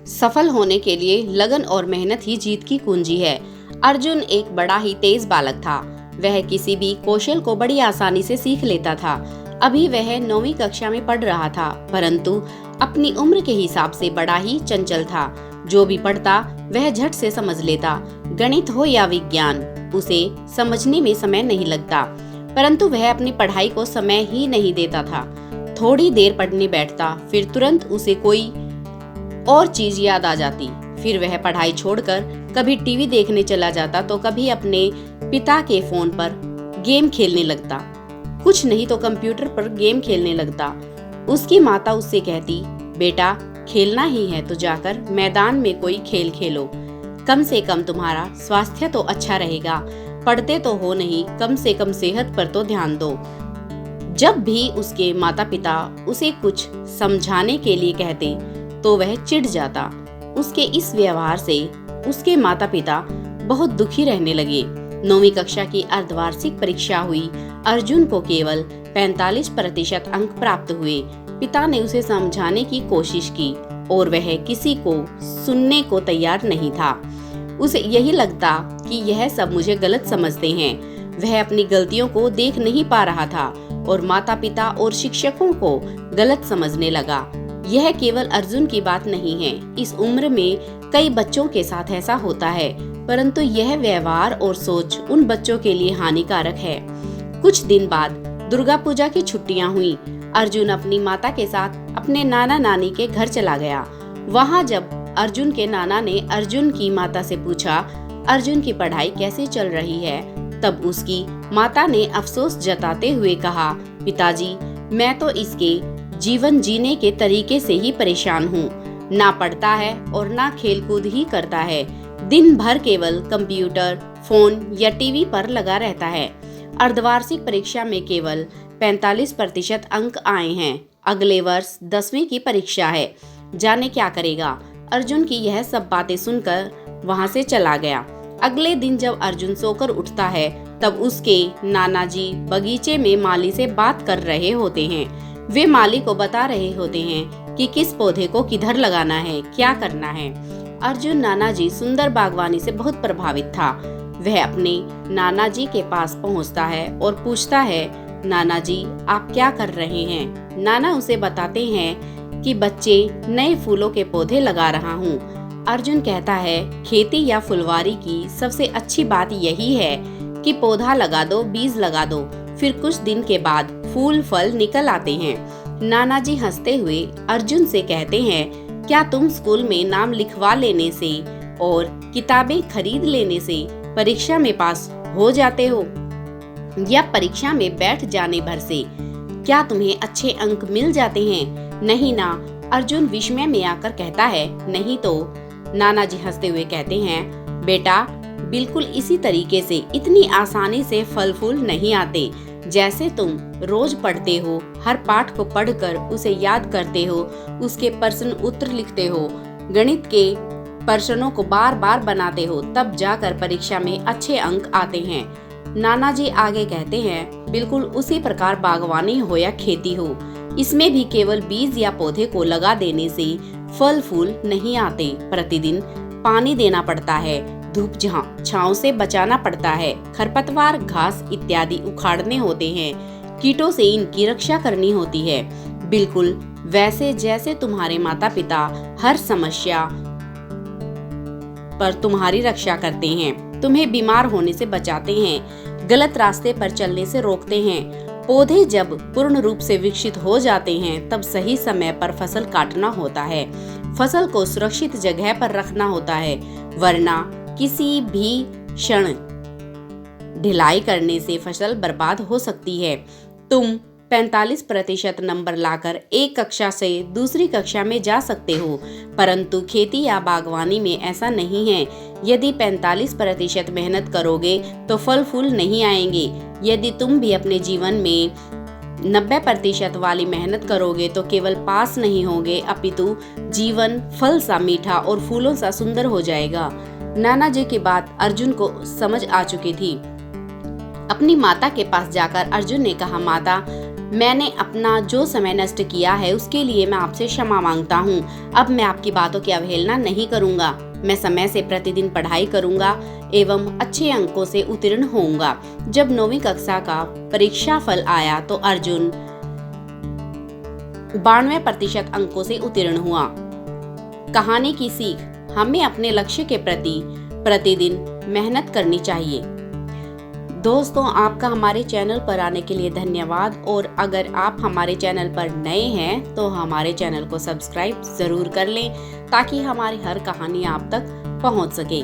सफल होने के लिए लगन और मेहनत ही जीत की कुंजी है। अर्जुन एक बड़ा ही तेज बालक था। वह किसी भी कौशल को बड़ी आसानी से सीख लेता था। अभी वह 9वीं कक्षा में पढ़ रहा था, परंतु अपनी उम्र के हिसाब से बड़ा ही चंचल था। जो भी पढ़ता वह झट से समझ लेता। गणित हो या विज्ञान, उसे समझने में समय नहीं लगता, परंतु वह अपनी पढ़ाई को समय ही नहीं देता था। थोड़ी देर पढ़ने बैठता, फिर तुरंत उसे कोई और चीज याद आ जाती। फिर वह पढ़ाई छोड़कर कभी टीवी देखने चला जाता तो कभी अपने पिता के फोन पर गेम खेलने लगता, कुछ नहीं तो कंप्यूटर पर गेम खेलने लगता। उसकी माता उससे कहती, बेटा खेलना ही है तो जाकर मैदान में कोई खेल खेलो, कम से कम तुम्हारा स्वास्थ्य तो अच्छा रहेगा। पढ़ते तो हो नहीं, कम से कम सेहत पर तो ध्यान दो। जब भी उसके माता पिता उसे कुछ समझाने के लिए कहते तो वह चिढ़ जाता। उसके इस व्यवहार से उसके माता पिता बहुत दुखी रहने लगे। 9वीं कक्षा की अर्धवार्षिक परीक्षा हुई। अर्जुन को केवल 45% अंक प्राप्त हुए। पिता ने उसे समझाने की कोशिश की और वह किसी को सुनने को तैयार नहीं था। उसे यही लगता कि यह सब मुझे गलत समझते हैं। वह अपनी गलतियों को देख नहीं पा रहा था और माता पिता और शिक्षकों को गलत समझने लगा। यह केवल अर्जुन की बात नहीं है, इस उम्र में कई बच्चों के साथ ऐसा होता है, परंतु यह व्यवहार और सोच उन बच्चों के लिए हानिकारक है। कुछ दिन बाद दुर्गा पूजा की छुट्टियां हुई। अर्जुन अपनी माता के साथ अपने नाना नानी के घर चला गया। वहां जब अर्जुन के नाना ने अर्जुन की माता से पूछा, अर्जुन की पढ़ाई कैसे चल रही है, तब उसकी माता ने अफसोस जताते हुए कहा, पिताजी मैं तो इसके जीवन जीने के तरीके से ही परेशान हूँ। ना पढ़ता है और ना खेलकूद ही करता है। दिन भर केवल कंप्यूटर, फोन या टीवी पर लगा रहता है। अर्धवार्षिक परीक्षा में केवल 45% अंक आए हैं। अगले वर्ष 10वीं की परीक्षा है, जाने क्या करेगा। अर्जुन की यह सब बातें सुनकर वहां से चला गया। अगले दिन जब अर्जुन सोकर उठता है तब उसके नाना जी बगीचे में माली से बात कर रहे होते हैं। वे माली को बता रहे होते हैं कि किस पौधे को किधर लगाना है, क्या करना है। अर्जुन नाना जी सुंदर बागवानी से बहुत प्रभावित था। वह अपने नाना जी के पास पहुंचता है और पूछता है, नाना जी आप क्या कर रहे हैं। नाना उसे बताते हैं कि बच्चे नए फूलों के पौधे लगा रहा हूँ। अर्जुन कहता है, खेती या फुलवारी की सबसे अच्छी बात यही है कि पौधा लगा दो, बीज लगा दो, फिर कुछ दिन के बाद फूल फल निकल आते हैं। नाना जी हंसते हुए अर्जुन से कहते हैं, क्या तुम स्कूल में नाम लिखवा लेने से और किताबें खरीद लेने से परीक्षा में पास हो जाते हो, या परीक्षा में बैठ जाने भर से क्या तुम्हें अच्छे अंक मिल जाते हैं? नहीं ना। अर्जुन विस्मय में आकर कहता है, नहीं तो। नाना जी हंसते हुए कहते हैं, बेटा बिल्कुल इसी तरीके से इतनी आसानी से फल फूल नहीं आते। जैसे तुम रोज पढ़ते हो, हर पाठ को पढ़कर उसे याद करते हो, उसके प्रश्न उत्तर लिखते हो, गणित के प्रश्नों को बार बार बनाते हो, तब जाकर परीक्षा में अच्छे अंक आते हैं। नाना जी आगे कहते हैं, बिल्कुल उसी प्रकार बागवानी हो या खेती हो, इसमें भी केवल बीज या पौधे को लगा देने से फल फूल नहीं आते। प्रतिदिन पानी देना पड़ता है, धूप छांव से बचाना पड़ता है, खरपतवार, घास इत्यादि उखाड़ने होते हैं, कीटों से इनकी रक्षा करनी होती है। बिल्कुल वैसे जैसे तुम्हारे माता पिता हर समस्या पर तुम्हारी रक्षा करते हैं, तुम्हें बीमार होने से बचाते हैं, गलत रास्ते पर चलने से रोकते हैं। पौधे जब पूर्ण रूप से विकसित हो जाते हैं तब सही समय पर फसल काटना होता है, फसल को सुरक्षित जगह पर रखना होता है, वरना किसी भी क्षण ढिलाई करने से फसल बर्बाद हो सकती है। तुम 45% नंबर लाकर एक कक्षा से दूसरी कक्षा में जा सकते हो, परंतु खेती या बागवानी में ऐसा नहीं है। यदि 45% मेहनत करोगे तो फल फूल नहीं आएंगे। यदि तुम भी अपने जीवन में 90% वाली मेहनत करोगे तो केवल पास नहीं होगे, अपितु जीवन फल सा मीठा और फूलों सा सुंदर हो जाएगा। नाना जी की बात अर्जुन को समझ आ चुकी थी। अपनी माता के पास जाकर अर्जुन ने कहा, माता मैंने अपना जो समय नष्ट किया है उसके लिए मैं आपसे क्षमा मांगता हूँ। अब मैं आपकी बातों की अवहेलना नहीं करूँगा। मैं समय से प्रतिदिन पढ़ाई करूँगा एवं अच्छे अंकों से उत्तीर्ण होऊंगा। जब 9वीं कक्षा का परीक्षा फल आया तो अर्जुन 92% अंकों से उत्तीर्ण हुआ। कहानी की सीख, हमें अपने लक्ष्य के प्रति प्रतिदिन मेहनत करनी चाहिए। दोस्तों, आपका हमारे चैनल पर आने के लिए धन्यवाद, और अगर आप हमारे चैनल पर नए हैं तो हमारे चैनल को सब्सक्राइब ज़रूर कर लें ताकि हमारी हर कहानी आप तक पहुंच सके।